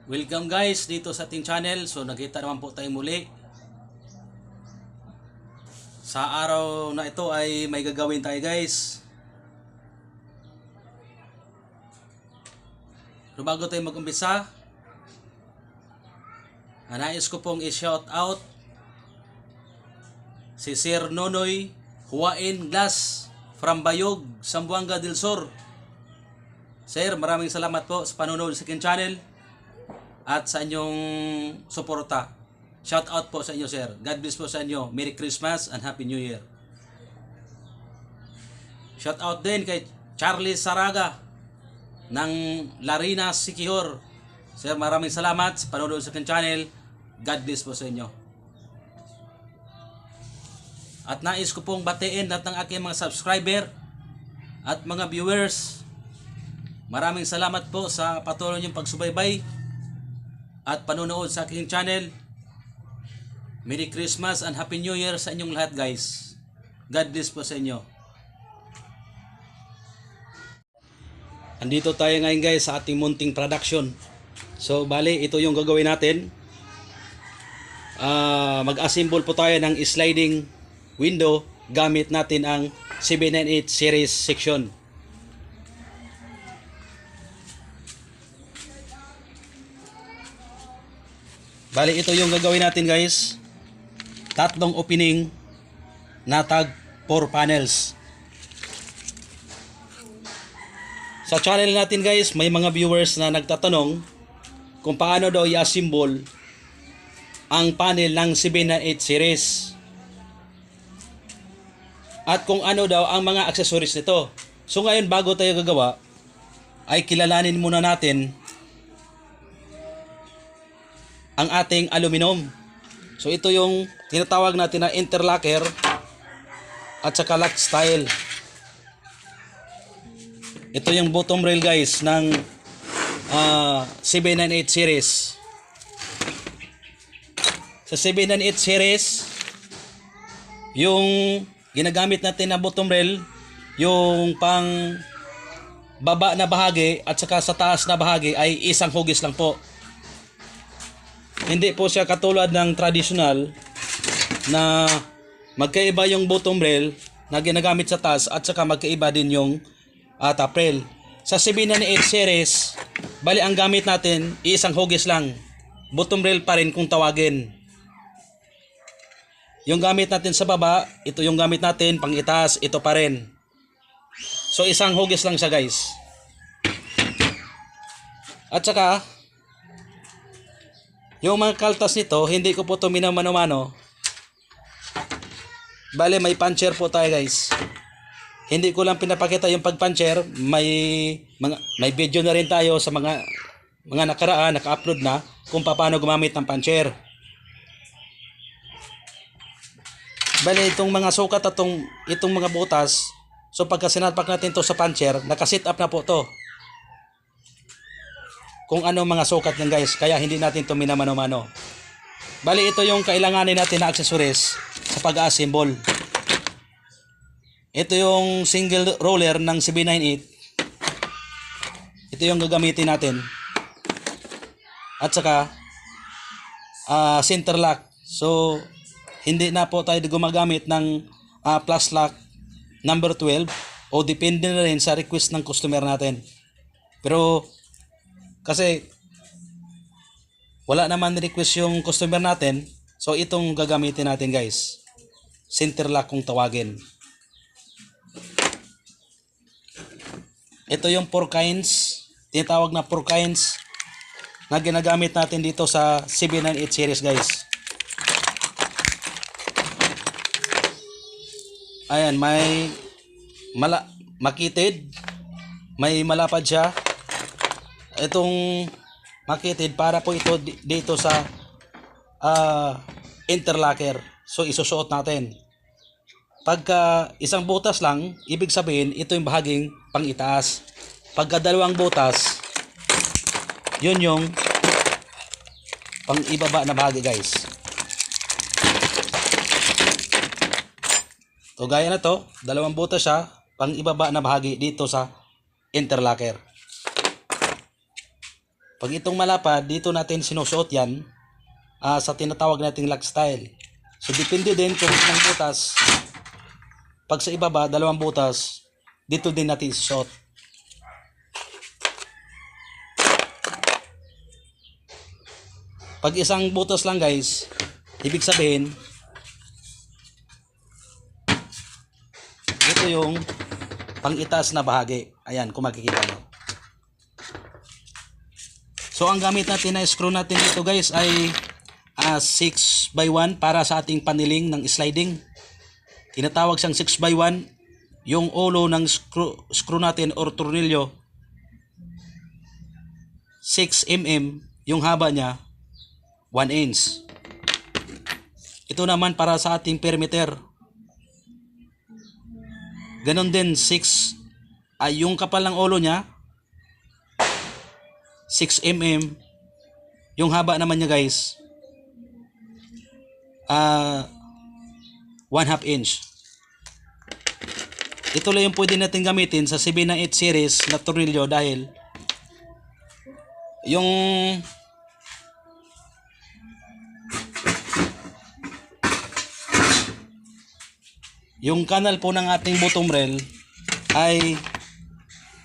Welcome guys dito sa ating channel. So nagkita naman po tayo muli. Sa araw na ito ay may gagawin tayo guys. Pero bago tayo mag-umpisa, nais ko pong i-shout out si Sir Nonoy Huwain Glass from Bayog, Zamboanga del Sur. Sir, maraming salamat po sa panonood sa aking channel at sa inyong suporta. Shout out po sa inyo, sir. God bless po sa inyo. Merry Christmas and Happy New Year. Shout out din kay Charlie Saraga ng Larina Siquijor. Sir, maraming salamat sa panonood sa aking channel. God bless po sa inyo. At nais ko pong batiin lahat ng aking mga subscriber at mga viewers. Maraming salamat po sa patuloy niyong pagsubaybay at panonood sa aking channel. Merry Christmas and Happy New Year sa inyong lahat guys. God bless po sa inyo. Andito tayo ngayon guys sa ating munting production. So bali ito yung gagawin natin. Mag-assemble po tayo ng sliding window gamit natin ang 798 series section. Bali ito yung gagawin natin guys. Tatlong opening na tag 4 panels. Sa channel natin guys, may mga viewers na nagtatanong kung paano daw i-assemble ang panel ng 798 series. At kung ano daw ang mga accessories nito. So ngayon bago tayo gagawa, ay kilalanin muna natin ang ating aluminum. So ito yung tinatawag natin na interlocker at saka lock style. Ito yung bottom rail guys ng 798 series. Sa 798 series, yung ginagamit natin na bottom rail, yung pang baba na bahagi at saka sa taas na bahagi ay isang hugis lang po. Hindi po siya katulad ng traditional na magkaiba yung bottom rail na ginagamit sa taas at saka magkaiba din yung top rail. Sa 798 series, bali ang gamit natin isang hugis lang. Bottom rail pa rin kung tawagin. Yung gamit natin sa baba, ito yung gamit natin pang itaas, ito pa rin. So isang hugis lang siya guys. At saka yung mga kaltas nito, hindi ko po ito minamano-mano. Bale, may puncher po tayo guys. Hindi ko lang pinapakita yung pag-puncher. May video na rin tayo sa mga nakaraan, naka-upload na kung paano gumamit ng puncher. Bale, itong mga sukat at itong mga butas, so pagka sinalpak natin to sa puncher, naka-sit up na po to. Kung ano mga sukat niyan guys, kaya hindi natin ito minamano-mano. Bali ito yung kailanganin natin na accessories sa pag-assemble. Ito yung single roller ng 798. Ito yung gagamitin natin. At saka center lock. So hindi na po tayo gumagamit ng plus lock number 12 o depende na rin sa request ng customer natin. Pero kasi wala naman request yung customer natin, so itong gagamitin natin guys. Center lock kung tawagin. Ito yung 4 kinds, tinatawag na 4 kinds na ginagamit natin dito sa 798 series guys. Ayan, may makitid, may malapad siya. Itong makitid para po ito dito sa interlocker. So isusuot natin. Pagka isang butas lang, ibig sabihin ito yung bahaging pang itaas. Pagka dalawang butas, yun yung pang ibaba na bahagi guys. So gaya na to, dalawang butas siya, pang ibaba na bahagi dito sa interlocker. Pag itong malapad, dito natin sinusuot yan sa tinatawag nating lock style. So depende din kung ilang butas. Pag sa ibaba, 2 butas, dito din natin isusuot. Pag isang butas lang guys, ibig sabihin, ito yung pang-itaas na bahagi. Ayan, kung makikita nyo. So ang gamit natin na screw natin dito guys ay 6x1 para sa ating paniling ng sliding. Tinatawag siyang 6x1. Yung ulo ng screw natin or tornilyo 6 mm, yung haba niya 1 inch. Ito naman para sa ating perimeter. Ganon din 6 yung kapal ng ulo niya 6 mm. Yung haba naman niya guys 1/2 inch. Ito lang yung pwede natin gamitin sa 798 series na tornilyo dahil yung kanal po ng ating bottom rail ay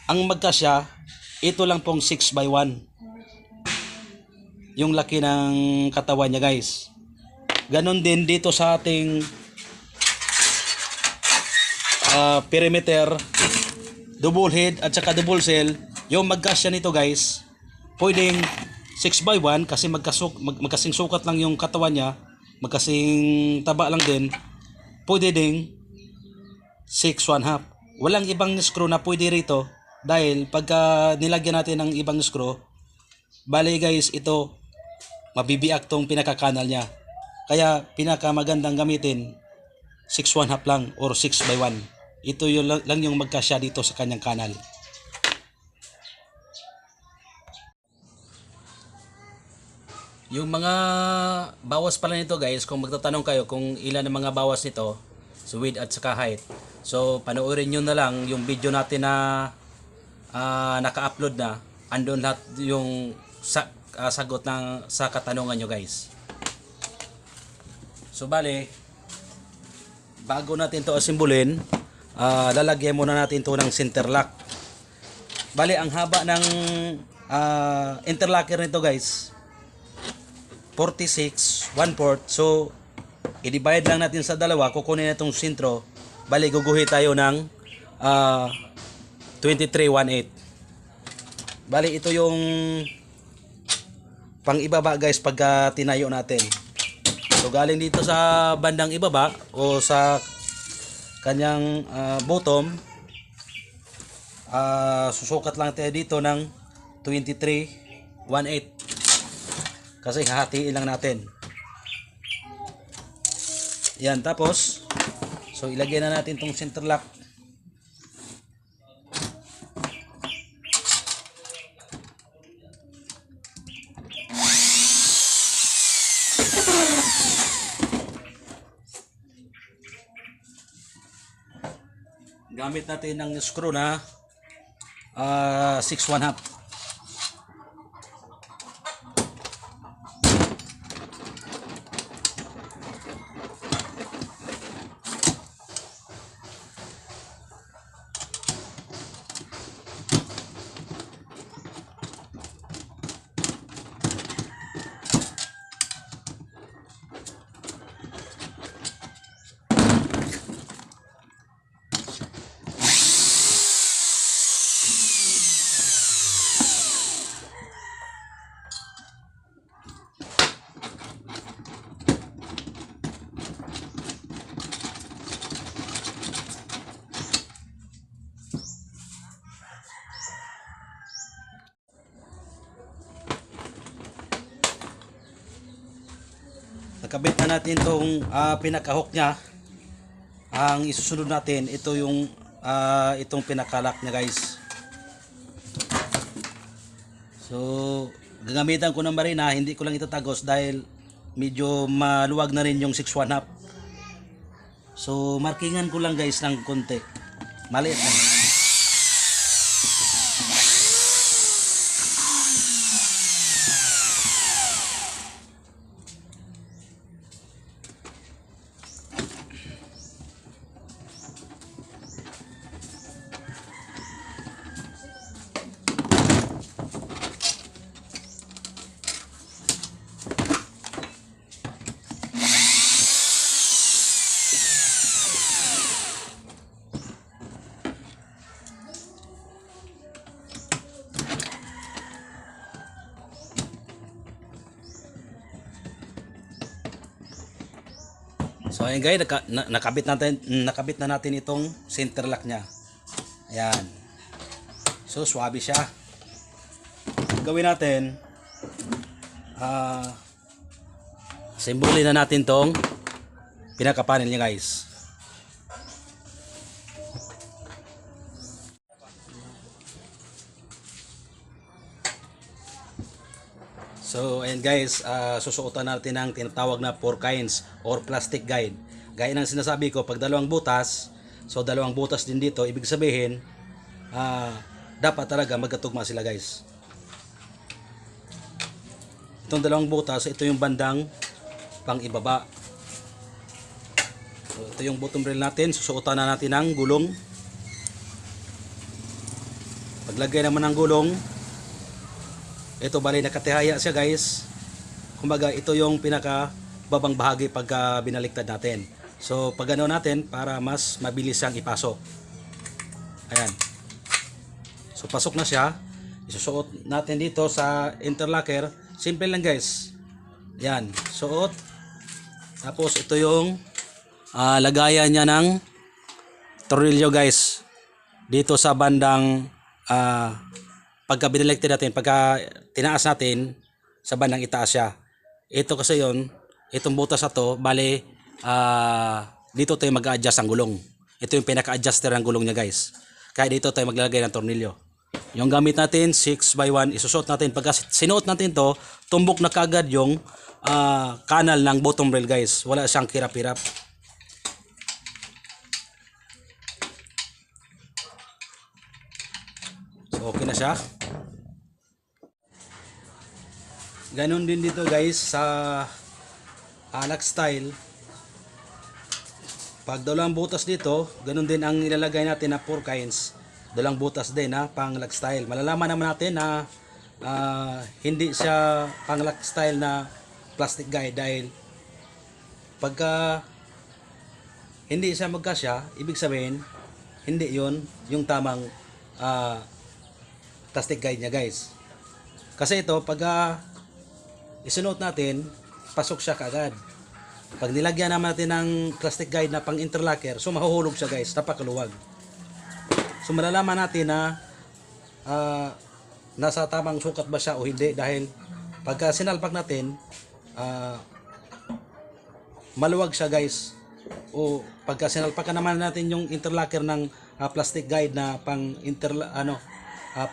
ang magkasya, ito lang pong 6x1 yung laki ng katawan niya guys. Ganon din dito sa ating perimeter, double head at saka double cell, yung magkasya nito guys, pwedeng 6x1 kasi magkasing sukat lang yung katawan niya, magkasing taba lang din. Pwede ding 6 1/2. Walang ibang screw na pwede rito dahil pagka nilagyan natin ng ibang screw, bali guys, ito mabibiyak tong pinakakanal niya. Kaya pinakamagandang gamitin 6 1/2 lang or 6x1. Ito lang yung magkasya dito sa kanyang kanal. Yung mga bawas pala nito guys, kung magtatanong kayo kung ilan ang mga bawas nito, so width at saka height. So panoorin nyo na lang yung video natin na naka-upload na. Andun lahat yung sagot sa katanungan nyo guys. So bale, bago natin to asimbulin, lalagyan muna natin to ng center lock. Bale, ang haba ng interlocker nito guys 46 1/4. So i-divide lang natin sa dalawa, kukunin na itong sentro. Bali, guguhit tayo ng 23 1/8. Bali, ito yung pang ibaba guys pagka tinayo natin. So galing dito sa bandang ibaba o sa kanyang bottom, susukat lang tayo dito ng 23 1/8 kasi hahatiin lang natin. Yan, tapos so ilagay na natin tong center lock. Gamit natin ng screw na 6 1/2. Nakabit na natin itong pinaka-hook nya. Ang isusunod natin, ito yung itong pinaka-lock nya guys. So gagamitan ko ng marina, hindi ko lang itatagos dahil medyo maluwag na rin yung 6 1/2. So markingan ko lang guys ng konti, maliit lang. So ayun guys, nakabit na natin itong center lock niya. Ayan. So swabe siya. Gawin natin, assemble na natin tong pinaka-panel niya guys. So ayan guys, susuotan natin ang tinatawag na 4 kinds or plastic guide. Gaya ng sinasabi ko, pag dalawang butas, so dalawang butas din dito, ibig sabihin dapat talaga magkatugma sila guys. Itong dalawang butas, ito yung bandang pang ibaba. So ito yung bottom rail natin, susuotan na natin ang gulong. Paglagay naman ng gulong, ito bali nakatihaya siya guys. Kumbaga ito yung pinaka babang bahagi pagka binaliktad natin. So pag ano natin para mas mabilis siyang ipasok. Ayan. So pasok na siya. Isusuot natin dito sa interlocker. Simple lang guys. Ayan. Suot. Tapos ito yung lagayan niya ng tornilyo guys. Dito sa bandang pagka binaliktad natin, pagka tinaas natin sa bandang itaas siya. Ito kasi yon, itong butas na to, bali dito tayo mag-adjust ang gulong. Ito yung pinaka-adjuster ng gulong niya guys. Kaya dito tayo maglalagay ng tornilyo. Yung gamit natin 6x1, isusot natin. Pagka sinuot natin to, tumbok na kagad yung kanal ng bottom rail guys. Wala siyang kirap-hirap. So okay na siya. Ganon din dito guys sa lock style. Pag dalawang butas dito, ganon din ang ilalagay natin na 4 kinds. Dalawang butas din na pang lock style. Malalaman naman natin na hindi siya pang lock style na plastic guide dahil pagka hindi siya magkasya, ibig sabihin hindi yon yung tamang plastic guide niya guys. Kasi ito pag isunuot natin, pasok siya kaagad. Pag nilagyan naman natin ng plastic guide na pang interlocker, so mahuhulog siya guys, napakaluwag. So malalaman natin na nasa tamang sukat ba siya o hindi dahil pagka sinalpak natin, maluwag siya guys. O pagka sinalpakan naman natin yung interlocker ng plastic guide na pang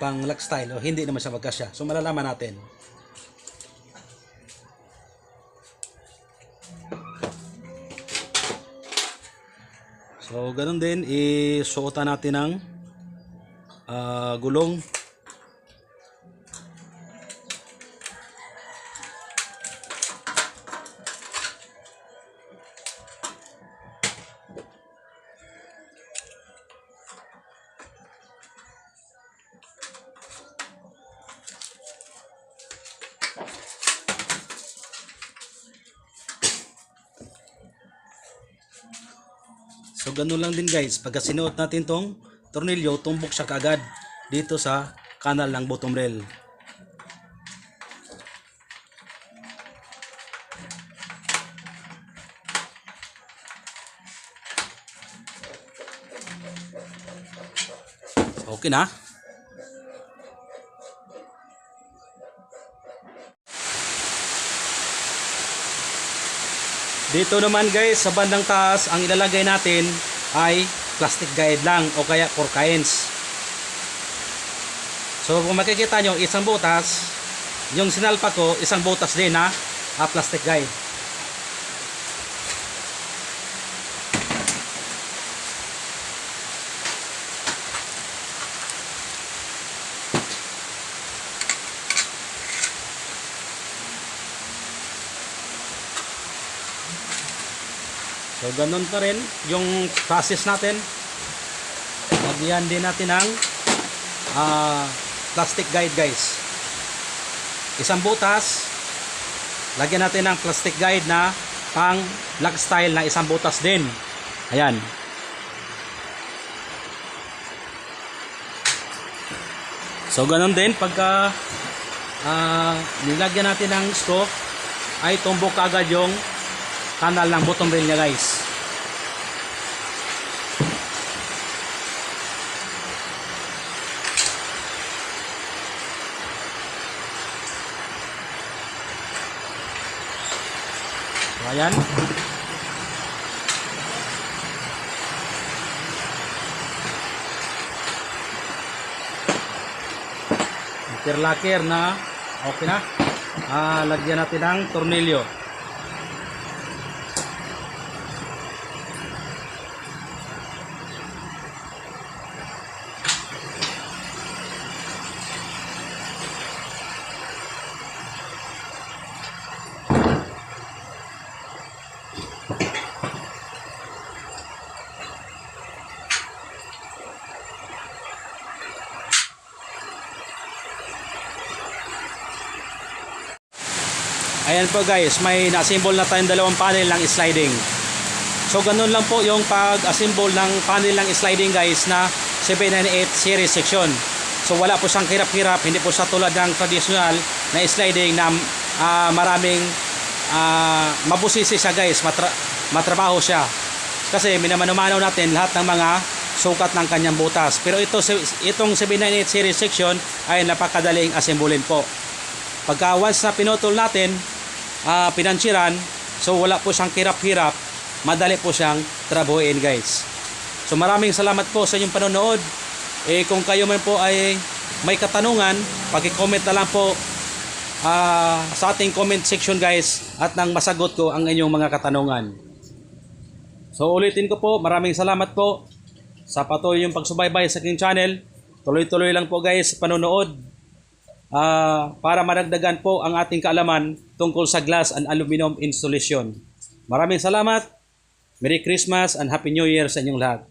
pang lock style o hindi naman siya magkasya. So malalaman natin. So ganun din, isuotan natin ng gulong. So ganun lang din guys, pagka sinuot natin tong tornilyo, tumbok siya kaagad dito sa kanal ng bottom rail. So, okay na. Dito naman guys, sa bandang taas, ang ilalagay natin ay plastic guide lang o kaya 4 kinds. So kung makikita nyo, isang butas, yung sinalpa ko, isang butas din na plastic guide. So ganun pa rin yung process natin. Lagyan din natin ng plastic guide guys. Isang butas, lagyan natin ng plastic guide na pang lock style na isang butas din. Ayan. So ganun din pagka nilagyan natin ng stock ay tumbok agad yung kanal ng bottom rail niya guys. So, ayan. Interlocker na okay na. Lagyan natin ng tornilyo. Ayan po guys, may na-assemble na tayong dalawang panel ng sliding. So ganun lang po yung pag-assemble ng panel ng sliding guys na 798 series section. So wala po siyang hirap-hirap, hindi po siya tulad ng traditional na sliding na maraming mabusisi siya guys, matrabaho siya. Kasi minamano-mano natin lahat ng mga sukat ng kanyang butas. Pero itong 798 series section ay napakadaling assemblein po. Pagka once na pinutol natin, pinansiran, so wala po siyang hirap-hirap, madali po siyang trabuhin guys. So maraming salamat po sa inyong panonood. Kung kayo man po ay may katanungan, paki-comment na lang po sa ating comment section guys, at nang masagot ko ang inyong mga katanungan. So ulitin ko po, maraming salamat po sa patuloy yung pagsubaybay sa aking channel. Tuloy-tuloy lang po guys panonood. Para madagdagan po ang ating kaalaman tungkol sa glass and aluminum installation. Maraming salamat. Merry Christmas and Happy New Year sa inyong lahat.